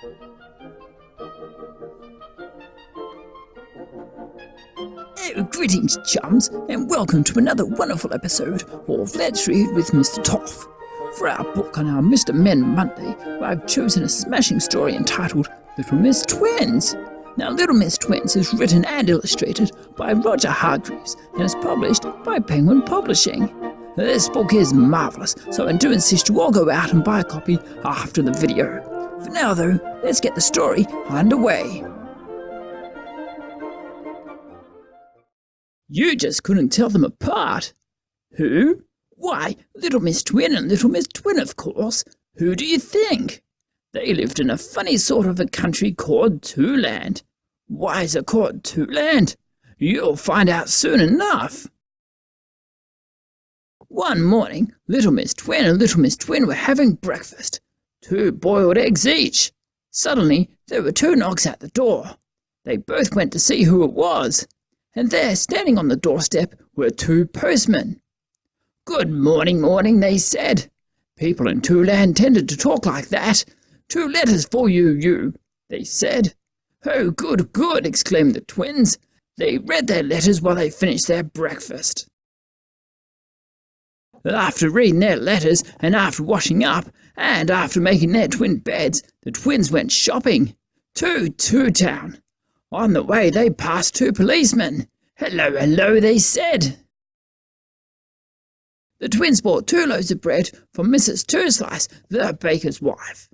Oh, greetings, chums, and welcome to another wonderful episode of Let's Read with Mr. Toff. For our book on our Mr. Men Monday, I've chosen a smashing story entitled Little Miss Twins. Now, Little Miss Twins is written and illustrated by Roger Hargreaves and is published by Penguin Publishing. This book is marvellous, so I do insist you all go out and buy a copy after the video. For now, though, let's get the story underway. You just couldn't tell them apart. Who? Why, Little Miss Twin and Little Miss Twin, of course. Who do you think? They lived in a funny sort of a country called Twoland. Why is it called Twoland? You'll find out soon enough. One morning, Little Miss Twin and Little Miss Twin were having breakfast. 2 boiled eggs each. Suddenly, there were 2 knocks at the door. They both went to see who it was. And there, standing on the doorstep, were 2 postmen. "Good morning, morning," they said. People in Twoland tended to talk like that. "2 letters for you, they said. "Oh, good, good," exclaimed the twins. They read their letters while they finished their breakfast. After reading their letters, and after washing up, and after making their twin beds, the twins went shopping to Town. On the way, they passed 2 policemen. "Hello, hello," they said. The twins bought 2 loaves of bread from Mrs. Two-Slice, the baker's wife.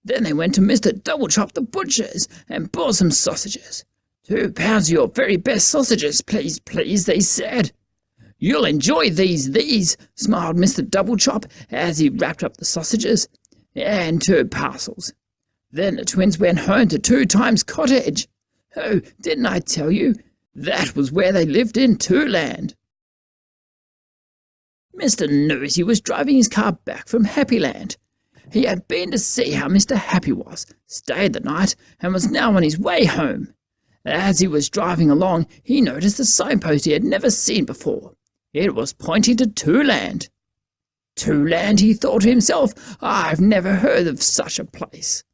Then they went to Mr. Double-Chop, the butcher's, and bought some sausages. "2 pounds of your very best sausages, please, please," they said. "You'll enjoy these," smiled Mr. Double-Chop as he wrapped up the sausages, and 2 parcels. Then the twins went home to 2 Times Cottage. Oh, didn't I tell you? That was where they lived in Twoland. Mr. Nosy was driving his car back from Happyland. He had been to see how Mr. Happy was, stayed the night, and was now on his way home. As he was driving along, he noticed a signpost he had never seen before. It was pointing to Twoland. "Twoland," he thought to himself. "I've never heard of such a place."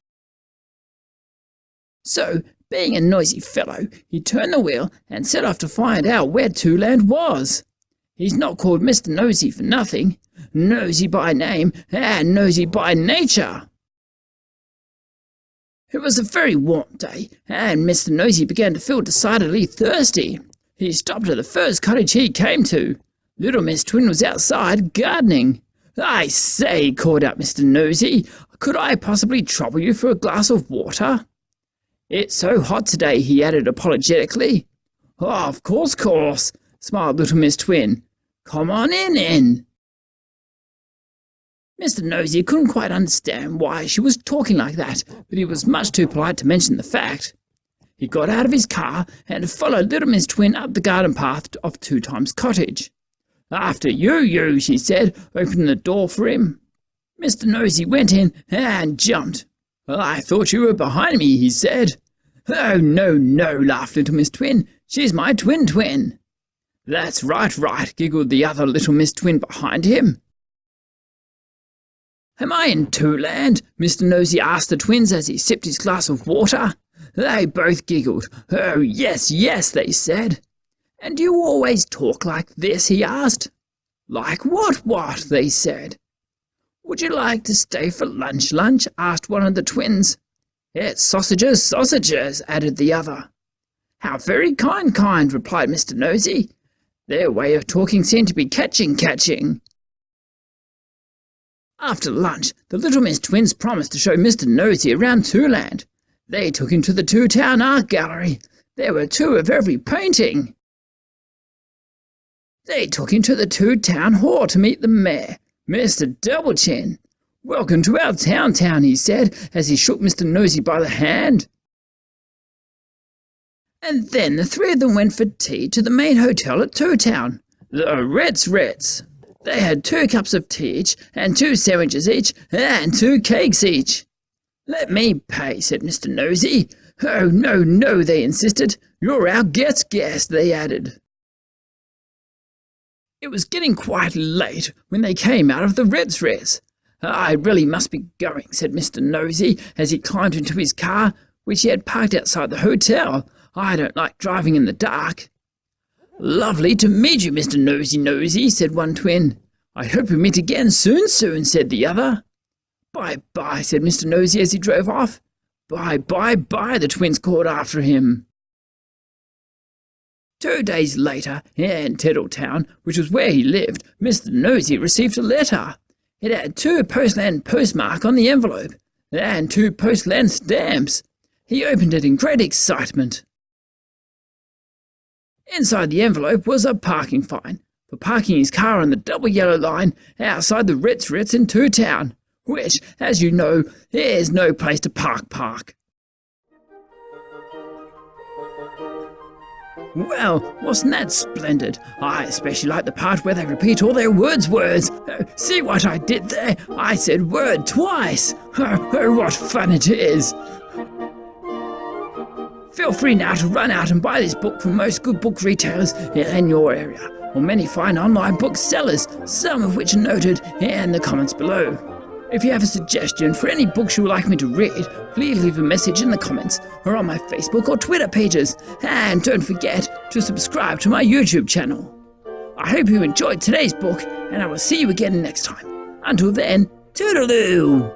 So, being a noisy fellow, he turned the wheel and set off to find out where Twoland was. He's not called Mr. Nosy for nothing. Nosy by name and nosy by nature. It was a very warm day, and Mr. Nosy began to feel decidedly thirsty. He stopped at the first cottage he came to. Little Miss Twin was outside gardening. "I say," called out Mr. Nosy, "could I possibly trouble you for a glass of water?" "It's so hot today," he added apologetically. "Oh, of course," smiled Little Miss Twin. "Come on in." Mr. Nosy couldn't quite understand why she was talking like that, but he was much too polite to mention the fact. He got out of his car and followed Little Miss Twin up the garden path of 2 Times Cottage. "After you," she said, opening the door for him. Mr. Nosy went in and jumped. "I thought you were behind me," he said. "Oh, no," laughed Little Miss Twin. "She's my twin." "That's right," giggled the other Little Miss Twin behind him. "Am I in Twoland?" Mr. Nosy asked the twins as he sipped his glass of water. They both giggled. "Oh, yes, they said. "And do you always talk like this?" he asked. "Like what?" they said. "Would you like to stay for lunch?" asked one of the twins. "It's sausages," added the other. "How very kind," replied Mr. Nosy. Their way of talking seemed to be catching. After lunch, the Little Miss Twins promised to show Mr. Nosy around Twoland. They took him to the 2 Town Art Gallery. There were 2 of every painting. They took him to the 2 Town Hall to meet the mayor, Mr. Doublechin. "Welcome to our town," he said, as he shook Mr. Nosy by the hand. And then the 3 of them went for tea to the main hotel at 2 Town, the Ritz. They had 2 cups of tea each, and 2 sandwiches each, and 2 cakes each. "Let me pay," said Mr. Nosy. "Oh, no," they insisted. "You're our guest," they added. It was getting quite late when they came out of the Ritz. "I really must be going," said Mr. Nosy as he climbed into his car, which he had parked outside the hotel. "I don't like driving in the dark." "Lovely to meet you, Mr. Nosy," said one twin. "I hope we meet again soon," said the other. "Bye-bye," said Mr. Nosy as he drove off. "Bye-bye-bye," the twins called after him. 2 days later, in Tiddletown, which was where he lived, Mr. Nosy received a letter. It had 2 postland postmark on the envelope, and 2 postland stamps. He opened it in great excitement. Inside the envelope was a parking fine for parking his car on the double yellow line outside the Ritz in Town, which, as you know, is no place to park. Well, wasn't that splendid? I especially like the part where they repeat all their words. See what I did there? I said word twice. Oh, what fun it is. Feel free now to run out and buy this book from most good book retailers in your area, or many fine online booksellers, some of which are noted in the comments below. If you have a suggestion for any books you would like me to read, please leave a message in the comments or on my Facebook or Twitter pages. And don't forget to subscribe to my YouTube channel. I hope you enjoyed today's book, and I will see you again next time. Until then, toodaloo!